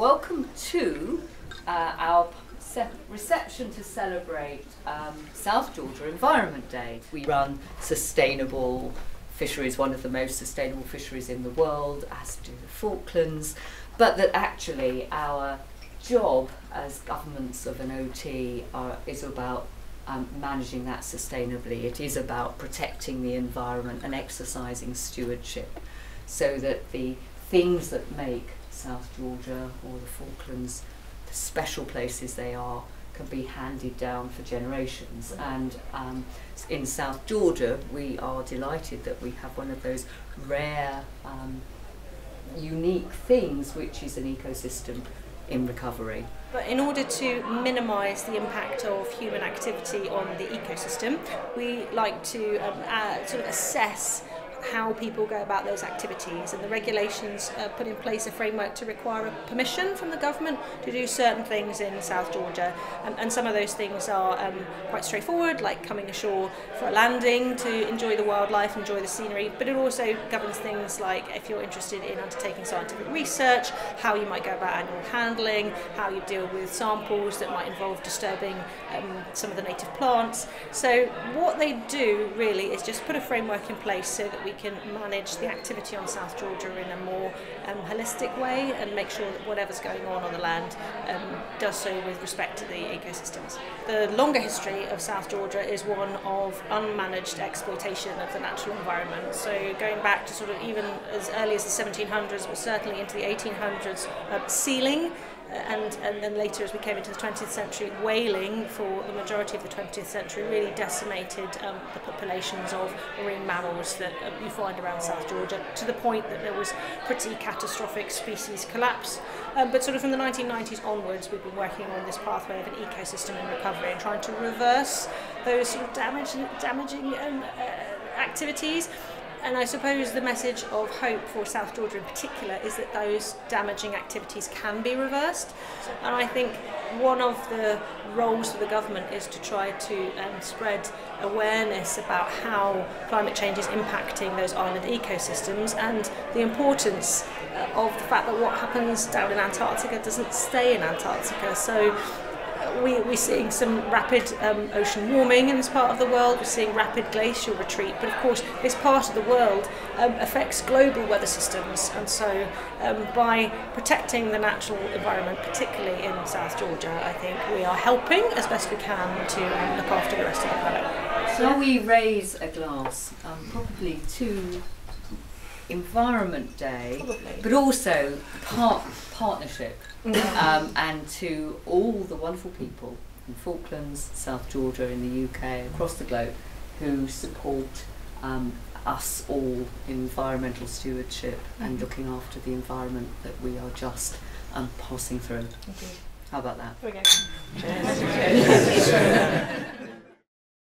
Welcome to our reception to celebrate South Georgia Environment Day. We run sustainable fisheries, one of the most sustainable fisheries in the world, as do the Falklands, but that actually our job as governments of an OT is about managing that sustainably. It is about protecting the environment and exercising stewardship so that the things that make South Georgia or the Falklands the special places they are can be handed down for generations. And in South Georgia we are delighted that we have one of those rare unique things which is an ecosystem in recovery. But in order to minimise the impact of human activity on the ecosystem, we like to sort of assess how people go about those activities, and the regulations put in place a framework to require a permission from the government to do certain things in South Georgia, and some of those things are quite straightforward, like coming ashore for a landing to enjoy the wildlife, enjoy the scenery, but it also governs things like if you're interested in undertaking scientific research, how you might go about animal handling, how you deal with samples that might involve disturbing some of the native plants. So what they do really is just put a framework in place so that we can manage the activity on South Georgia in a more holistic way and make sure that whatever's going on the land does so with respect to the ecosystems. The longer history of South Georgia is one of unmanaged exploitation of the natural environment. So going back to sort of even as early as the 1700s, but certainly into the 1800s, sealing, and then later as we came into the 20th century, whaling for the majority of the 20th century really decimated the populations of marine mammals that you find around South Georgia, to the point that there was pretty catastrophic species collapse. But sort of from the 1990s onwards, we've been working on this pathway of an ecosystem in recovery and trying to reverse those sort of damaging activities. And I suppose the message of hope for South Georgia in particular is that those damaging activities can be reversed. And I think one of the roles for the government is to try to spread awareness about how climate change is impacting those island ecosystems, and the importance of the fact that what happens down in Antarctica doesn't stay in Antarctica. So we're seeing some rapid ocean warming in this part of the world, we're seeing rapid glacial retreat, but of course this part of the world affects global weather systems, and so by protecting the natural environment, particularly in South Georgia, I think we are helping as best we can to look after the rest of the planet. Shall we raise a glass probably to Environment Day, probably, but also partnership, and to all the wonderful people in Falklands, South Georgia, in the UK, across the globe, who support us all in environmental stewardship and looking after the environment that we are just passing through. How about that? There we go. Cheers.